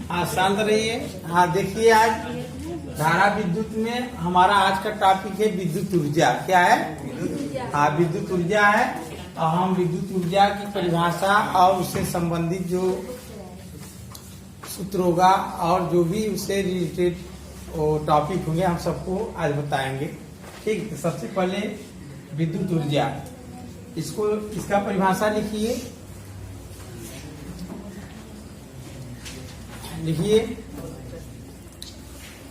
हाँ, शांत रहिए। हाँ, देखिए, आज धारा विद्युत में हमारा आज का टॉपिक है विद्युत ऊर्जा। क्या है? हाँ, विद्युत ऊर्जा है। और हम विद्युत ऊर्जा की परिभाषा और उससे संबंधित जो सूत्र होगा और जो भी उससे रिलेटेड टॉपिक होंगे हम सबको आज बताएंगे। ठीक, तो सबसे पहले विद्युत ऊर्जा, इसका परिभाषा लिखिए।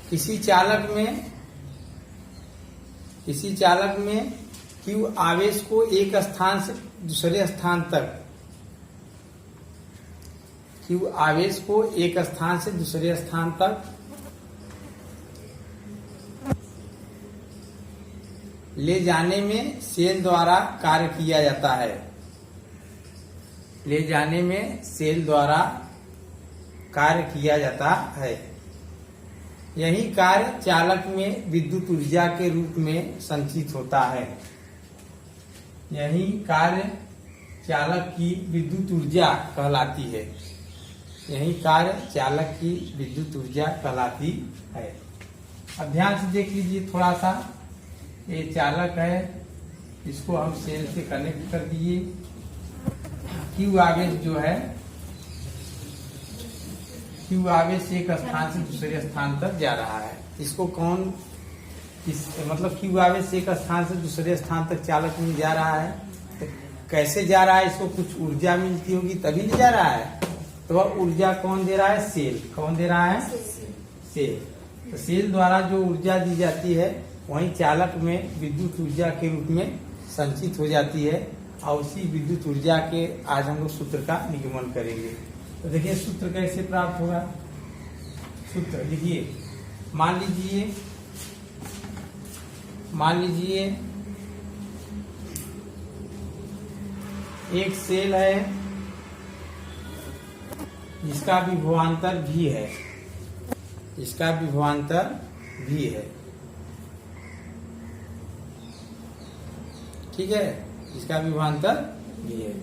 किसी चालक में Q आवेश को एक स्थान से दूसरे स्थान तक ले जाने में सेल द्वारा कार्य किया जाता है। यही कार्य चालक में विद्युत ऊर्जा के रूप में संचित होता है। यही कार्य चालक की विद्युत ऊर्जा कहलाती है। अब ध्यान से देख लीजिए थोड़ा सा। ये चालक है, इसको हम सेल से कनेक्ट कर दिए। Q आवेश जो है, Q आवेश एक स्थान से दूसरे स्थान तक जा रहा है। इसको मतलब Q आवेश एक स्थान से दूसरे स्थान तक चालक में जा रहा है। तो कैसे जा रहा है? इसको कुछ ऊर्जा मिलती होगी तभी ले जा रहा है। तो वह ऊर्जा कौन दे रहा है? सेल। कौन दे रहा है? सेल। तो सेल द्वारा जो ऊर्जा दी जाती है वही चालक में विद्युत ऊर्जा के रूप में संचित हो जाती है। और उसी विद्युत ऊर्जा के आज हम लोग सूत्र का निगमन करेंगे। तो देखिए सूत्र कैसे प्राप्त होगा। सूत्र लिखिए। मान लीजिए एक सेल है जिसका विभवांतर भी है। ठीक है, इसका विभवांतर भी है।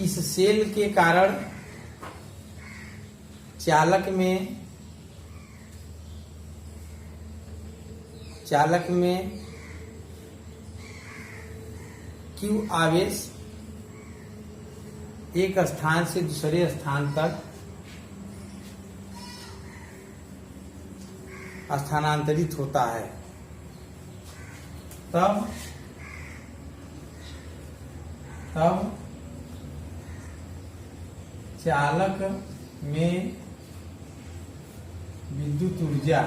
इस सेल के कारण चालक में Q आवेश एक स्थान से दूसरे स्थान तक स्थानांतरित होता है। तब चालक में विद्युत ऊर्जा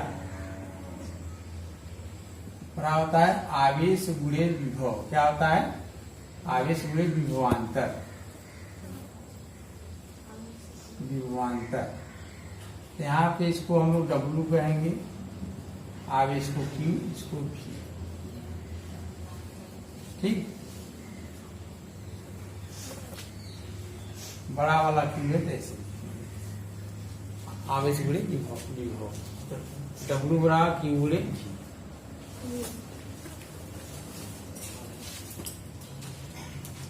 क्या होता है? आवेश गुणे विभव। क्या होता है? आवेश गुणे विभवांतर। यहाँ पे इसको हम लोग W कहेंगे, आवेश को Q, इसको V। ठीक, बड़ा वाला Q है ऐसे आवेश गुणे विभव। W बराबर Q गुणे V।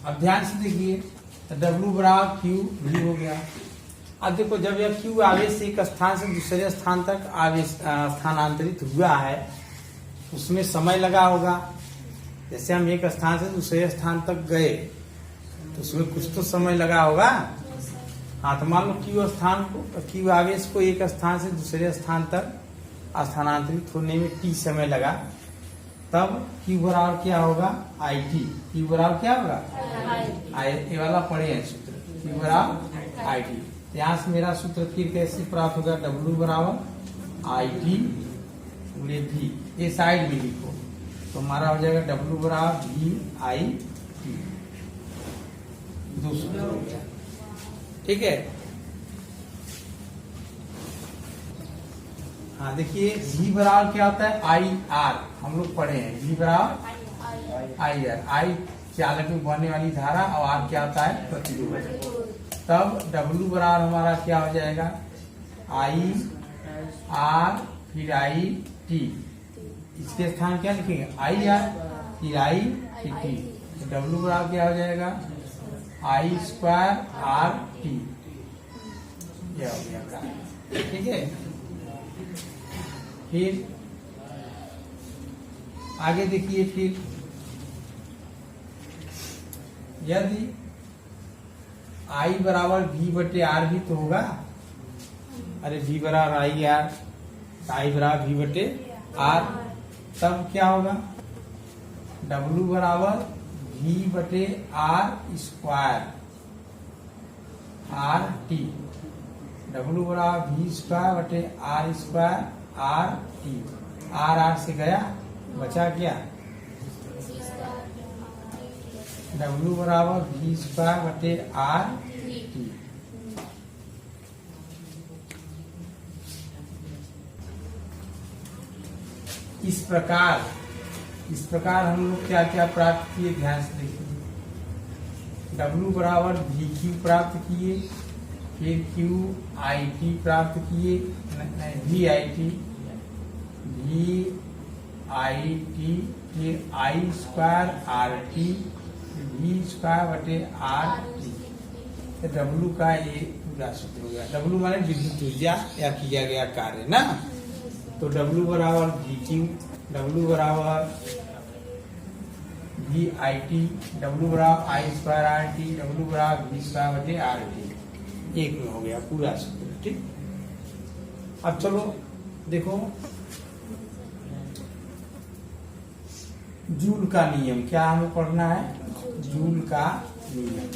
अब ध्यान से देखिए, W बराबर Q V हो गया। अब देखो, जब यह Q आवेश एक स्थान से दूसरे स्थान तक स्थानांतरित हुआ है, उसमें समय लगा होगा। जैसे हम एक स्थान से दूसरे स्थान तक गए तो उसमें कुछ तो समय लगा होगा। हाँ, तो मान लो Q आवेश को एक स्थान से दूसरे स्थान तक स्थानांतरित होने में T समय लगा। तब Q बराबर क्या होगा? IT। Q बराबर क्या होगा? ये वाला पढ़े हैं सूत्र, Q बराबर IT। यहाँ से मेरा सूत्र फिर कैसे प्राप्त होगा? W बराबर IT गुणे V। ये साइड में लिखो तो हमारा हो जाएगा W बराबर VIT। दो सूत्र हो गया। ठीक है। हाँ, देखिए V बराबर क्या होता है? IR। हम लोग पढ़े हैं V बराबर IR। I चालक में बहने वाली धारा और R क्या होता है? प्रतिरोध। तब W बराबर हमारा क्या हो जाएगा? IR फिर IT। इसके स्थान क्या लिखेंगे? IR फिर I फिर T। W बराबर क्या हो जाएगा? आई स्क्वायर आर टी, यह हो गया कार्य। ठीक है, फिर आगे देखिए, फिर यदि आई बराबर वी बटे आर भी तो होगा, अरे वी बराबर आई आर, आई बराबर वी बटे आर, तब क्या होगा, डब्लू बराबर वी बटे R square R T, W बराबर वी स्क्वायर बटे R square R T, R R से गया, बचा क्या, डब्लू बराबर वी स्क्वायर बटे आर टी। इस प्रकार हम लोग क्या क्या प्राप्त किए, ध्यान से देखिए। डब्लू बराबर वी क्यू प्राप्त किए, फिर क्यू आई टी प्राप्त किए, वी आई टी, फिर I square R T, V square बटे आर टी। तो डब्लू का ये पूरा सूत्र हो गया। डब्लू माने विद्युत ऊर्जा या किया गया कार्य ना। तो डब्लू बराबर वी क्यू, डब्लू बराबर वी आई टी, डब्लू बराबर आई स्क्वायर आर टी, डब्लू बराबर वी स्क्वायर बटे आर टी, एक में हो गया पूरा सूत्र। ठीक, अब चलो देखो जूल का नियम, क्या हमें पढ़ना है, जूल का नियम।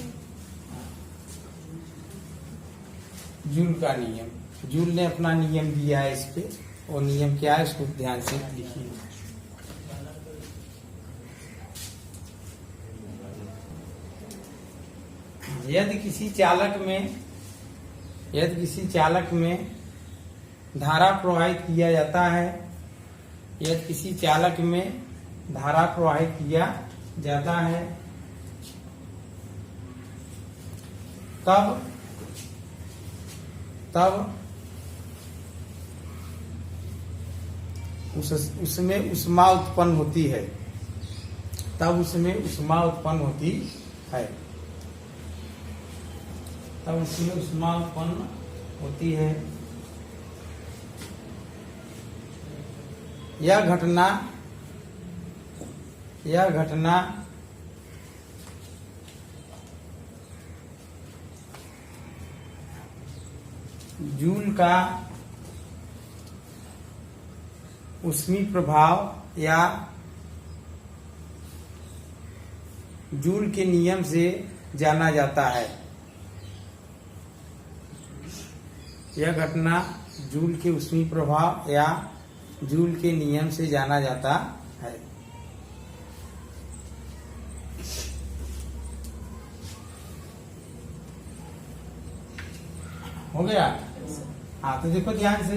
जूल का नियम, जूल ने अपना नियम दिया है इस पे, और नियम क्या है इसको ध्यान से लिखिए। यदि किसी चालक में धारा प्रवाहित किया जाता है, यदि किसी चालक में धारा प्रवाहित किया जाता है, तब उसमें ऊष्मा उत्पन्न होती है, तब उसमें ऊष्मा उत्पन्न होती है, तब उसमें ऊष्मा उत्पन्न होती है। यह घटना जूल का ऊष्मीय प्रभाव या जूल के नियम से जाना जाता है। यह घटना जूल के ऊष्मीय प्रभाव या जूल के नियम से जाना जाता है। हो गया? हाँ, तो देखो ध्यान से,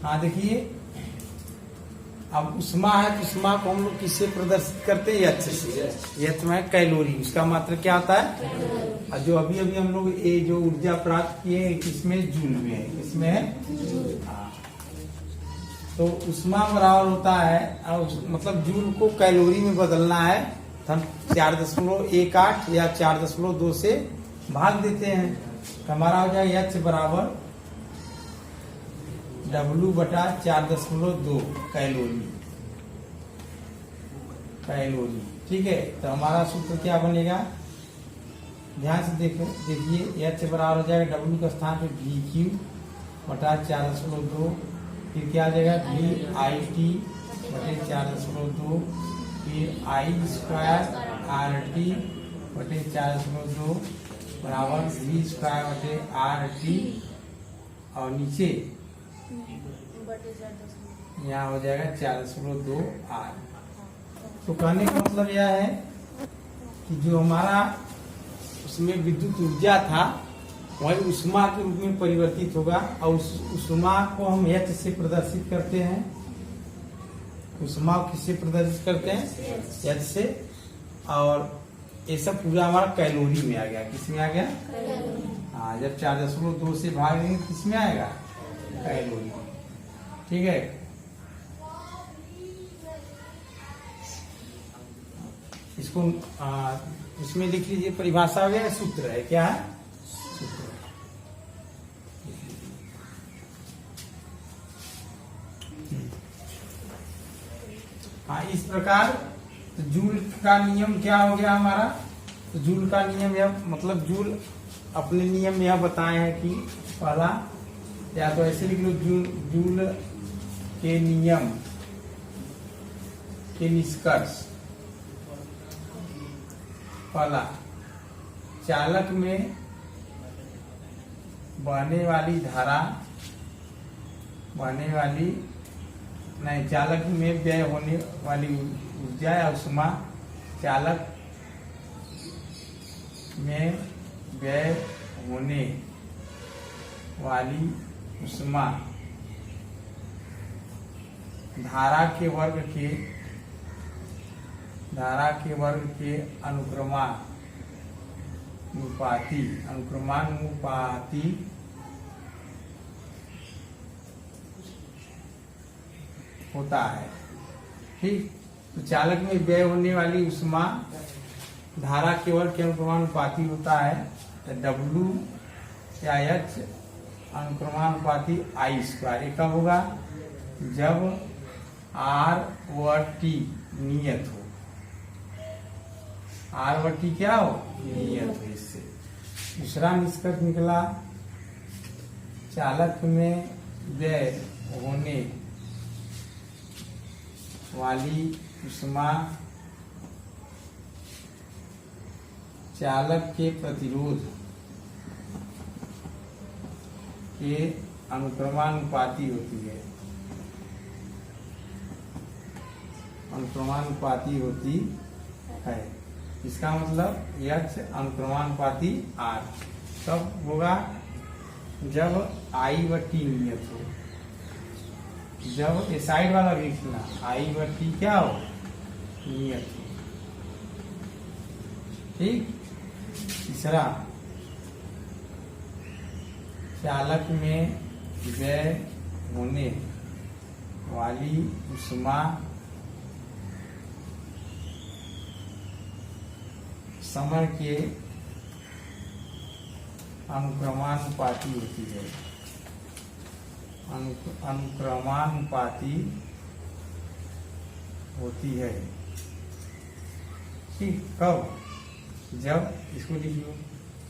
हाँ देखिए, अब ऊष्मा है तो ऊष्मा को हम लोग किससे प्रदर्शित करते हैं, एच से। एच में कैलोरी, उसका मात्रा क्या होता है, और जो अभी हम लोग ये जो ऊर्जा प्राप्त किए हैं किसमें, जूल में है, किसमें है, हाँ। तो ऊष्मा बराबर होता है, मतलब जूल को कैलोरी में बदलना है, तो हम 4.18 या 4.2 से भाग देते हैं, तो हमारा हो जाएगा एच बराबर W बटा 4.2 कैलोरी। ठीक है, तो हमारा सूत्र क्या बनेगा, ध्यान से देखिए, एच बराबर हो जाएगा W के स्थान पे वी क्यू बटा 4.2, फिर क्या आ जाएगा वी आई टी बटे 4.2, फिर आई स्क्वायर आर टी बटे 4.2 बराबर वी स्क्वायर बटे आर टी, और नीचे यहाँ हो जाएगा 4.2 आर। तो कहने का मतलब यह है कि जो हमारा उसमें विद्युत ऊर्जा था वही ऊष्मा के रूप में परिवर्तित होगा, और उस ऊष्मा को हम एच से प्रदर्शित करते हैं। ऊष्मा को किससे प्रदर्शित करते हैं, एच से। और ये सब पूरा हमारा कैलोरी में आ गया, किसमें आ गया, हाँ, जब 4.2 से भाग देंगे किसमें आएगा, कैलोरी। ठीक है, इसको इसमें लिख लीजिए, परिभाषा हो गया, सूत्र है, क्या है, सूत्र। हाँ, इस प्रकार तो जूल का नियम क्या हो गया हमारा, तो जूल का नियम यह, मतलब जूल अपने नियम में यह बताए हैं कि पहला, या तो ऐसे लिख लो, जूल के नियम के निष्कर्ष। पहला, चालक में बहने वाली धारा, चालक में व्यय होने वाली ऊर्जा या उष्मा, चालक में व्यय होने वाली उष्मा धारा के वर्ग के अनुक्रमानुपाती होता है। ठीक, तो चालक में व्यय होने वाली उष्मा धारा के वर्ग के अनुक्रमानुपाती होता है, तो W या H अनुक्रमानुपाती I स्क्वायर। ये कब होगा, जब R व T नियत हो, R व T क्या हो, नियत हो। इससे दूसरा निष्कर्ष निकला, चालक में व्यय होने वाली उष्मा चालक के प्रतिरोध के अनुक्रमानुपाती होती है, अनुक्रमानुपाती होती है। इसका मतलब H अनुक्रमानुपाती R कब होगा, जब I व T नियत हो, जब ये साइड वाला भी लिखना, I व T क्या हो, नियत हो। ठीक, तीसरा, चालक में व्यय होने वाली उष्मा समय के अनुक्रमानुपाती होती है, अनुक्रमानुपाती होती है। ठीक, कब, जब, इसको लिख लो,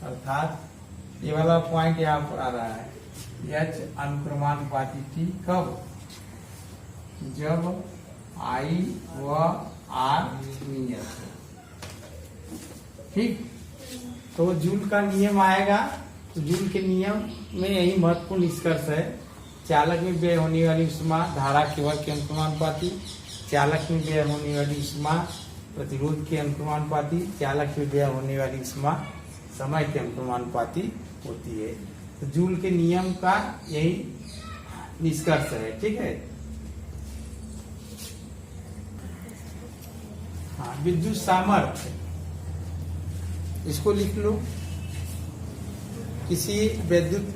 अर्थात ये वाला पॉइंट यहाँ पर आ रहा है, H अनुक्रमानुपाती T कब, जब I व R नियत हो। ठीक, तो जूल का नियम आएगा, तो जूल के नियम में यही महत्वपूर्ण निष्कर्ष है, चालक में व्यय होने वाली उष्मा धारा के वर्ग के अनुक्रमानुपाती, चालक में व्यय होने वाली उष्मा प्रतिरोध के अनुक्रमानुपाती, चालक में व्यय होने वाली उष्मा समय के अनुक्रमानुपाती होती है। तो जूल के नियम का यही निष्कर्ष है। ठीक है, हाँ, विद्युत सामर्थ्य, इसको लिख लो, किसी विद्युत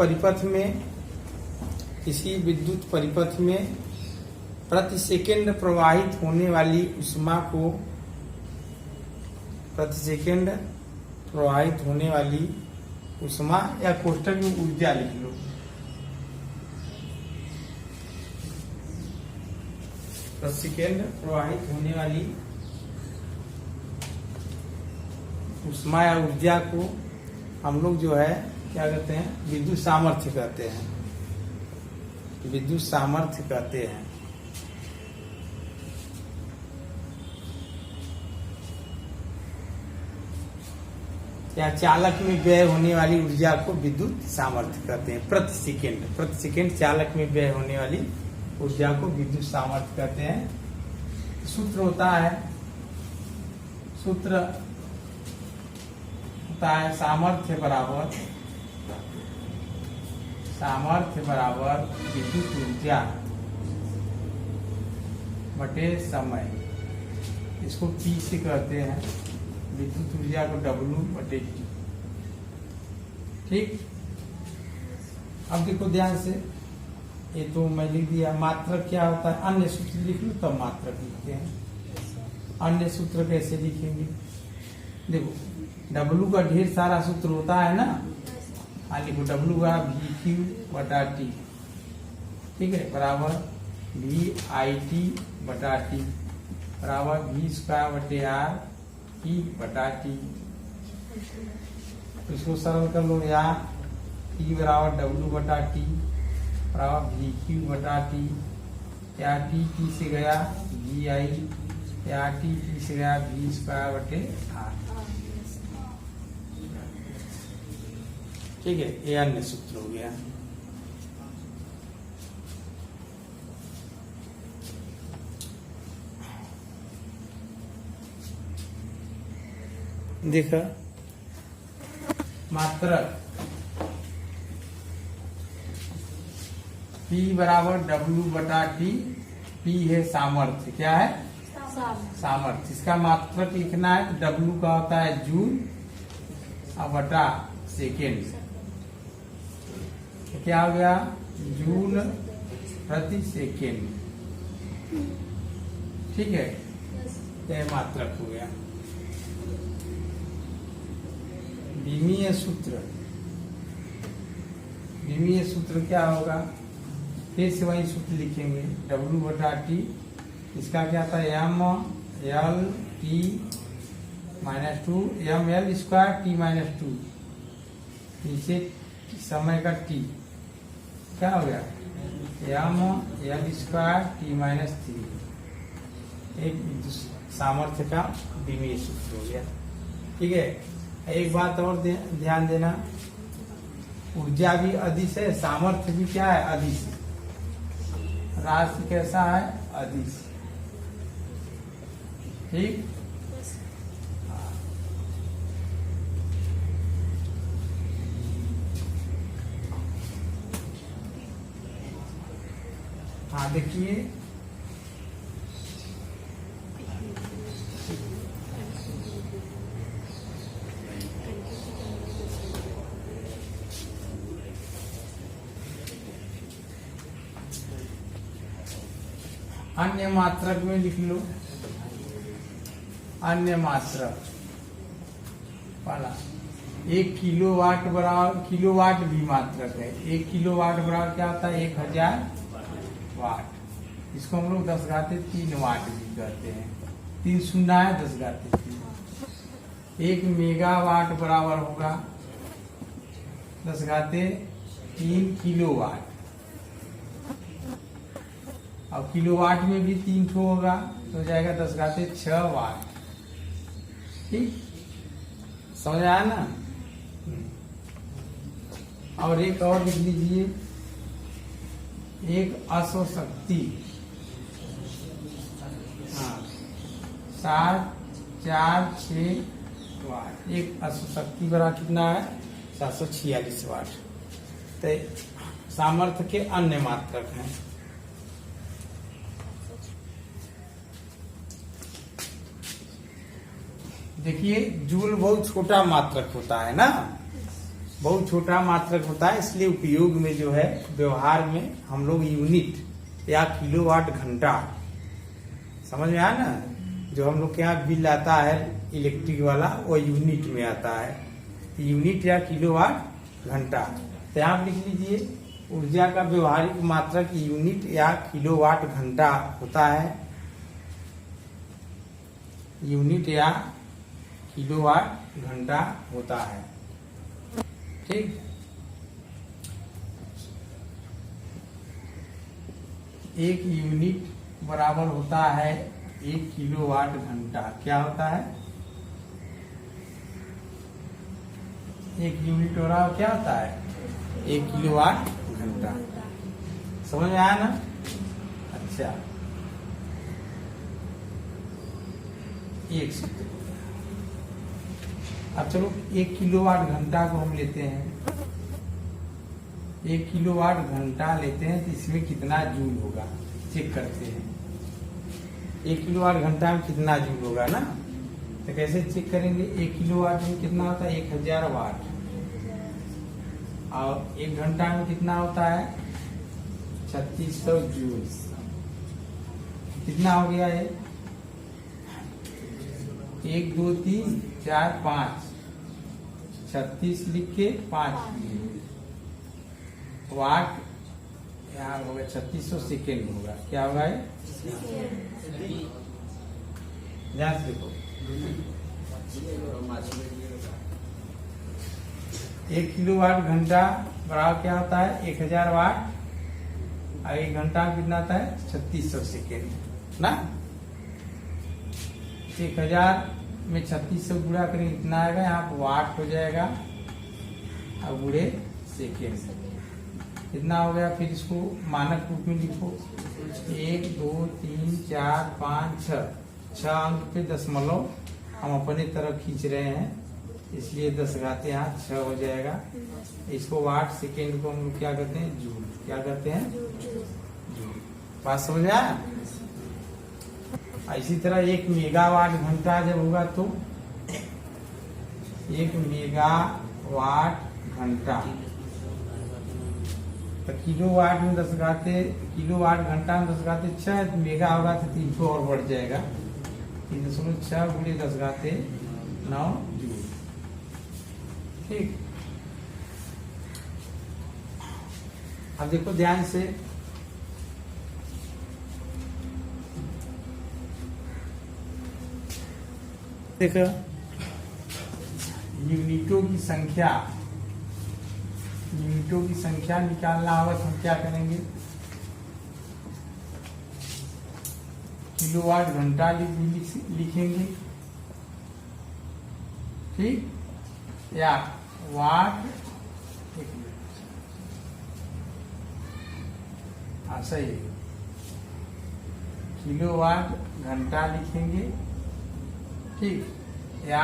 परिपथ में प्रति सेकंड प्रवाहित होने वाली उष्मा को, प्रति सेकंड प्रवाहित होने वाली उष्मा या कोष्ठक में ऊर्जा लिख लो। प्रति सेकंड प्रवाहित होने वाली उष्मा या ऊर्जा को हम लोग जो है क्या कहते हैं, विद्युत सामर्थ्य कहते हैं, विद्युत सामर्थ्य कहते हैं। या चालक में व्यय होने वाली ऊर्जा को विद्युत सामर्थ्य कहते हैं। प्रति सेकंड चालक में व्यय होने वाली ऊर्जा को विद्युत सामर्थ्य कहते हैं। सूत्र होता है, सूत्र होता है सामर्थ्य बराबर विद्युत ऊर्जा बटे समय, इसको P से कहते हैं, विद्युत ऊर्जा को W बटे Q। ठीक, अब देखो ध्यान से, ये तो मैं लिख दिया। मात्रक क्या होता है, अन्य सूत्र लिख लो तब मात्रक लिखते हैं। अन्य सूत्र कैसे लिखेंगे? देखो W का ढेर सारा सूत्र होता है ना, लिखो W का VQ बटा T, ठीक है, बराबर VIT बटा T बराबर V स्क्वायर बटे R T बटा T। इसको सरल कर लो यार, T बराबर W बटा T बराबर VQ बटा T, या T से गया VI, या T से गया V स्क्वायर बटे R, ठीक है। ये अन्य सूत्र हो गया। देखा मात्रक P बराबर W बटा T, P है सामर्थ्य, क्या है? सामर्थ्य। इसका मात्रक लिखना है तो W का होता है जूल और बटा सेकेंड, तो क्या हो गया? जूल प्रति सेकेंड, ठीक है, यह मात्रक हो गया। विमीय सूत्र, विमीय सूत्र क्या होगा? फिर से वही सूत्र लिखेंगे, W बटा T, इसका क्या था? M L T minus 2, M L square T minus 2, नीचे समय का T, क्या हो गया? M L square T minus 3, एक सामर्थ्य का विमीय सूत्र हो गया, ठीक है। एक बात और ध्यान देना, ऊर्जा भी अदिश है, सामर्थ्य भी क्या है? अदिश। राशि कैसा है? अदिश, ठीक। हाँ देखिए, अन्य मात्रक में लिख लो, अन्य मात्रक वाला 1 किलोवाट बराबर, किलोवाट भी मात्रक है। 1 किलोवाट बराबर क्या होता है? 1000 वाट। इसको हम लोग 10⁻³ वाट भी कहते हैं, 3 शून्य है 10⁻³। 1 मेगावाट बराबर होगा 10⁻³ किलोवाट, अब किलोवाट में भी 3 ठो होगा तो हो जाएगा 10⁻6 वाट, ठीक, समझ आया ना। और एक और लिख लीजिए, एक अश्वशक्ति, हाँ 746 वाट, एक अश्वशक्ति बड़ा कितना है? 746 वाट। तो सामर्थ्य के अन्य मात्रक हैं। देखिए जूल बहुत छोटा मात्रक होता है ना, बहुत छोटा मात्रक होता है, इसलिए उपयोग में जो है, व्यवहार में हम लोग यूनिट या किलोवाट घंटा, समझ में आया ना, जो हम लोग के यहाँ बिल आता है इलेक्ट्रिक वाला, वो यूनिट में आता है, यूनिट या किलोवाट घंटा। तो यहाँ लिख लीजिए, ऊर्जा का व्यवहारिक मात्रक यूनिट या किलोवाट घंटा होता है, यूनिट या किलोवाट घंटा होता है, ठीक। एक यूनिट बराबर होता है 1 किलोवाट घंटा, क्या होता है? 1 यूनिट हो रहा क्या होता है? 1 किलोवाट घंटा, समझ में आया ना? अच्छा, एक सूत्र। अब चलो 1 किलोवाट घंटा को हम लेते हैं, 1 किलोवाट घंटा लेते हैं तो इसमें कितना जूल होगा चेक करते हैं। 1 किलोवाट घंटा में कितना जूल होगा ना, तो कैसे चेक करेंगे? 1 किलोवाट में कितना होता है? 1000 वाट, और 1 घंटा में कितना होता है? 3600 जूल। कितना हो गया ये? 1 2 3 4 5 36 लिख के 5 वाट यहाँ होगा 3600 सेकेंड होगा। क्या होगा ये? ध्यान से देखो 1 किलोवाट घंटा बराबर क्या होता है? 1000 वाट। और 1 घंटा कितना आता है? 3600 सेकेंड ना। 1000 में 3600 गुणा करेंगे इतना आएगा, यहाँ पर वाट हो जाएगा और गुणे सेकेंड कितना हो गया। फिर इसको मानक रूप में लिखो 1 2 3 4 5 6 अंक पे दशमलव हम अपने तरफ खींच रहे हैं, इसलिए 10 घाते यहाँ 6 हो जाएगा। इसको वाट, सेकेंड को हम लोग क्या करते हैं? जूल। क्या करते हैं? जूल। बात समझ में आया? इसी तरह 1 मेगावाट घंटा जब होगा तो 1 मेगावाट घंटा, तो किलोवाट में 10 घाते, किलोवाट घंटा में 10 घाते 6, मेगा होगा तो 300 और बढ़ जाएगा। 3.6 गुणे 10 घाते 9 जूल। ठीक, अब देखो ध्यान से, देखो यूनिटों की संख्या, यूनिटों की संख्या निकालना होगा तो हम क्या करेंगे? किलोवाट घंटा लिखेंगे, ठीक, या वाट, सही है, किलोवाट घंटा लिखेंगे, ठीक, या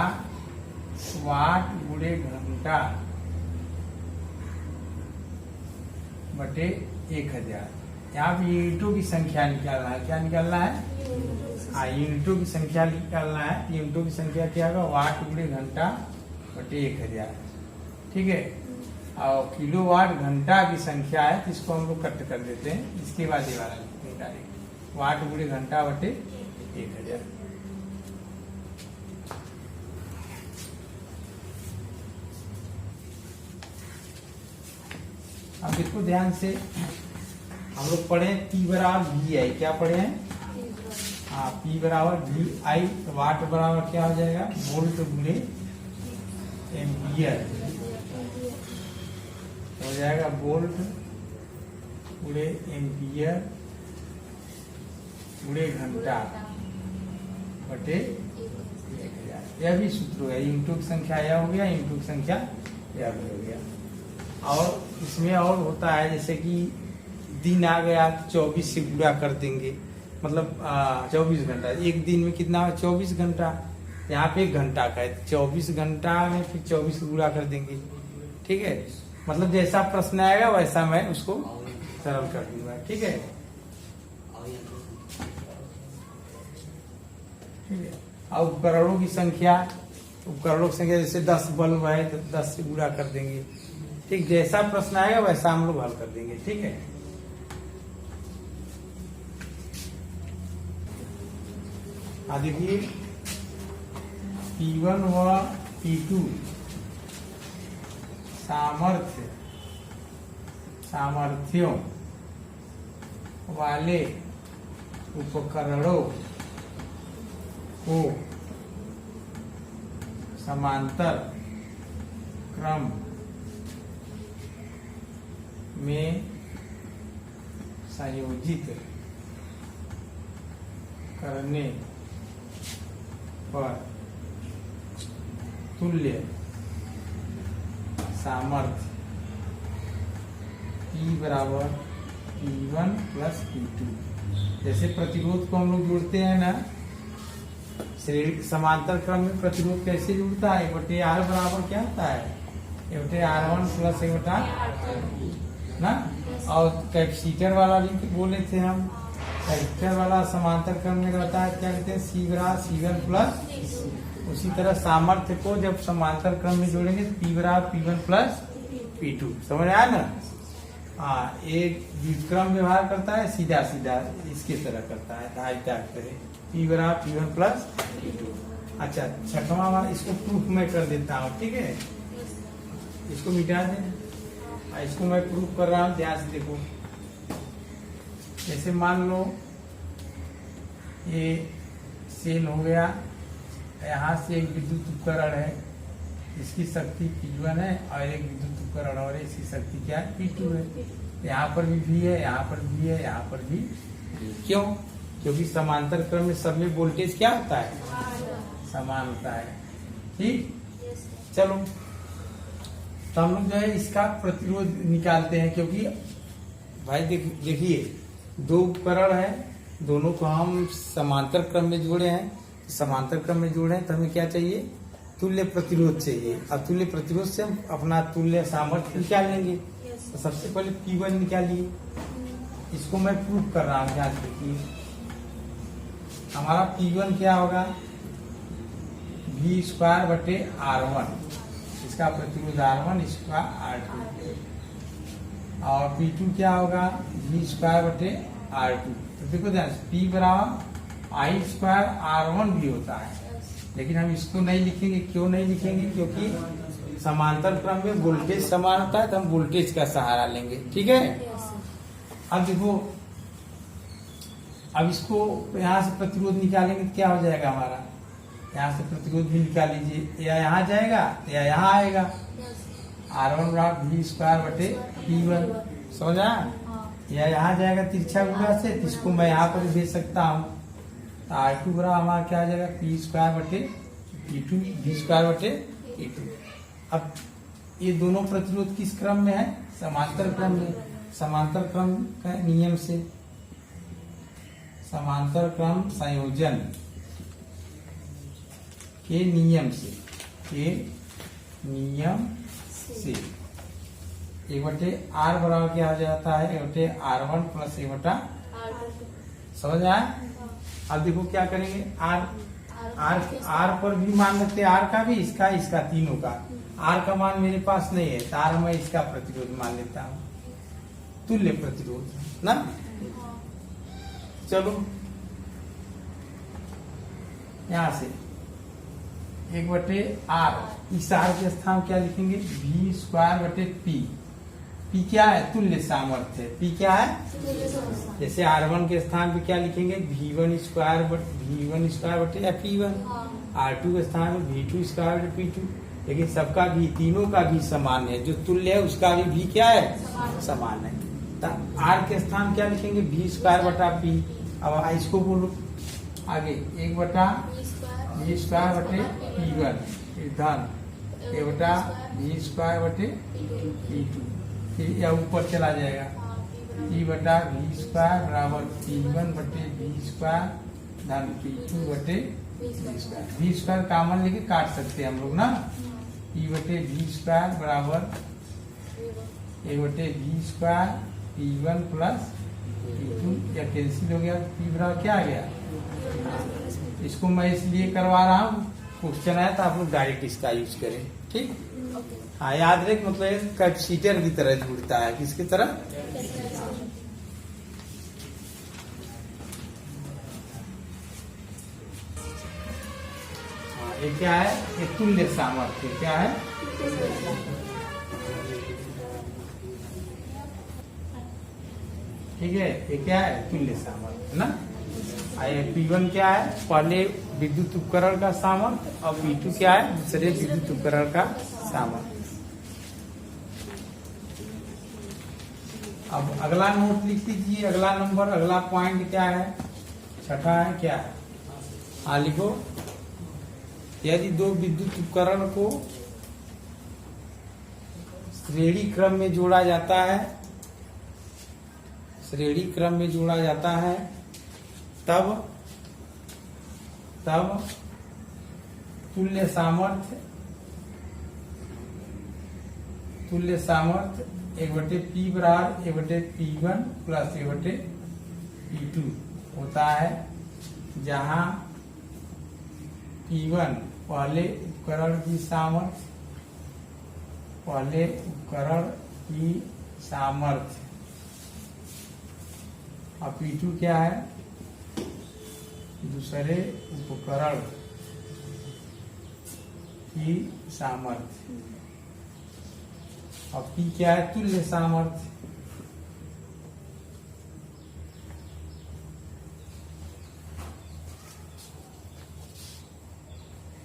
वाट गुणे घंटा बटे 1000। यहाँ पे यूनिटों की संख्या निकालना है। क्या निकालना है? हाँ, यूनिटों की संख्या निकालना है। यूनिटों की संख्या क्या होगा? वाट गुणे घंटा बटे 1000। ठीक है, और किलोवाट घंटा की संख्या है तो इसको हम लोग कट कर देते हैं, इसके बाद ये वाला निकालेंगे, वाट गुणे घंटा बटे 1000। अब देखो ध्यान से, हम लोग पढ़े P बराबर VI। क्या पढ़े हैं? हाँ, P बराबर VI। वाट बराबर क्या हो जाएगा? वोल्ट गुणे एम्पियर हो जाएगा, वोल्ट गुणे एम्पियर गुणे घंटा बटे 1000। यह भी सूत्र है, यूनिटों की संख्या यह हो गया, यूनिटों की संख्या यह भी हो गया। और इसमें और होता है, जैसे कि दिन आ गया 24 से गुणा कर देंगे, मतलब 24 घंटा। एक दिन में कितना? 24 घंटा। यहाँ पे 1 घंटा का है, 24 घंटा में फिर 24 से गुणा कर देंगे। ठीक है, मतलब जैसा प्रश्न आएगा वैसा मैं उसको सरल कर दूंगा। ठीक है, और उपकरणों की संख्या, उपकरणों की संख्या जैसे 10 बल्ब है तो 10 से गुणा कर देंगे। ठीक, जैसा प्रश्न आएगा वैसा हम लोग हल कर देंगे। ठीक है, देखिए P1 व P2 सामर्थ्यों वाले उपकरणों को समांतर क्रम में संयोजित करने पर तुल्य सामर्थ्य P बराबर P1 प्लस P2। जैसे प्रतिरोध को हम लोग जोड़ते हैं ना, समांतर क्रम में प्रतिरोध कैसे जुड़ता है? 1/R बराबर क्या होता है? 1/R1 प्लस 1/R ना। और कैपेसिटर वाला भी बोले थे हम, कैपेसिटर वाला समांतर क्रम में रहता है, क्या कहते हैं? C बराबर C1 प्लस। उसी तरह सामर्थ्य को जब समांतर क्रम में जोड़ेंगे तो P बराबर P1 प्लस P2। समझ आया ना? हाँ, एक व्युत्क्रम व्यवहार करता है, सीधा सीधा इसके तरह करता है, P बराबर P1 प्लस P2। अच्छा, छठवां वाला इसको प्रूफ मैं कर देता हूँ, ठीक है, इसको मिटा दे। इसको मैं प्रूफ कर रहा हूँ, ध्यान से देखो। जैसे मान लो ये सेल हो गया, यहाँ से एक विद्युत उपकरण है, इसकी शक्ति P1 है, और एक विद्युत उपकरण और है, इसकी शक्ति क्या है, P2 है। यहाँ पर भी V है, यहाँ पर भी है, यहाँ पर भी V। क्यों? क्योंकि समांतर क्रम में सब में वोल्टेज क्या होता है, समान होता है। ठीक, चलो तो हम लोग जो है इसका प्रतिरोध निकालते हैं, क्योंकि भाई देखिए दो उपकरण है, दोनों को हम समांतर क्रम में जोड़े हैं। समांतर क्रम में जोड़े हैं तो हमें क्या चाहिए, तुल्य प्रतिरोध चाहिए। अब तुल्य प्रतिरोध से हम अपना तुल्य सामर्थ्य निकाल लेंगे। तो सबसे पहले P1 निकालिए, इसको मैं प्रूफ कर रहा हूँ, ध्यान देखिए। हमारा P1 क्या होगा, V²/R1, इसका प्रतिरोध R1, इसका R2, और P2 क्या होगा, V²/R2। तो देखो ध्यान से, P बराबर I²R1 भी होता है, लेकिन हम इसको नहीं लिखेंगे। क्यों नहीं लिखेंगे, क्योंकि समांतर क्रम में वोल्टेज समान होता है, तो हम वोल्टेज का सहारा लेंगे, ठीक है। अब देखो, अब इसको यहाँ से प्रतिरोध निकालेंगे तो क्या हो जाएगा हमारा, यहाँ से प्रतिरोध भी निकाल लीजिए, या यहाँ जाएगा या यहाँ आएगा, R1 बराबर V²/P1, समझा। या यहाँ जाएगा तिरछा गुणा से, इसको मैं यहाँ पर भेज सकता हूँ। तो R2 बराबर हमारा क्या आ जाएगा, P²/P2, V²/P2। अब ये दोनों प्रतिरोध किस क्रम में है, समांतर क्रम में। समांतर क्रम का नियम से, समांतर क्रम संयोजन के नियम से, R बराबर क्या हो जाता है, R1 + A/R2। समझ आया। अब देखो क्या करेंगे, R पर भी मान लेते हैं, R का भी, इसका तीनों का। R का मान मेरे पास नहीं है, तो R मैं इसका प्रतिरोध मान लेता हूँ, तुल्य प्रतिरोध ना। चलो यहाँ से 1/R, इस R के स्थान क्या लिखेंगे, V²/P। P क्या है, तुल्य सामर्थ्य। P क्या है, जैसे R1 के स्थान पे क्या लिखेंगे, V1²/P1, R2 के स्थान पे V2²/P2। लेकिन सबका भी, तीनों का भी समान है, जो तुल्य है उसका भी क्या है, समान है। तो R के स्थान क्या लिखेंगे, V²/P। अब इसको बोलो आगे, 1/V²/P1 धन, 1/V²/P2। फिर यह ऊपर चला जाएगा, P/V² बराबर P1/V² धन P2/V²। V² कॉमन लेके काट सकते हैं हम लोग ना। P/V² बराबर 1/V² P1 + P2, या कैंसिल हो गया, P बराबर क्या आ गया। इसको मैं इसलिए करवा रहा हूँ, क्वेश्चन आया तो आप लोग डायरेक्ट इसका यूज करें, ठीक। हाँ, याद रख, मतलब कैपेसिटर की तरह जुड़ता है, किसकी तरह, हाँ। ये क्या है, ये तुल्य सामर्थ्य, क्या है, ठीक है। ये क्या है, तुल्य सामर्थ्य ना। P1 क्या है, पहले विद्युत उपकरण का सामर्थ्य, और P2 क्या है, दूसरे विद्युत उपकरण का सामर्थ्य। अब अगला नोट लिख लीजिए, अगला नंबर, अगला पॉइंट क्या है, छठा है, क्या है, हाँ लिखो। यदि दो विद्युत उपकरण को श्रेणी क्रम में जोड़ा जाता है, श्रेणी क्रम में जोड़ा जाता है, तब तुल्य सामर्थ्य 1/P बराबर 1/P1 + 1/P2 होता है, जहां P1 पहले उपकरण की सामर्थ्य, और P2 क्या है, दूसरे उपकरण की सामर्थ्य। और पी क्या है? तुल्य सामर्थ्य।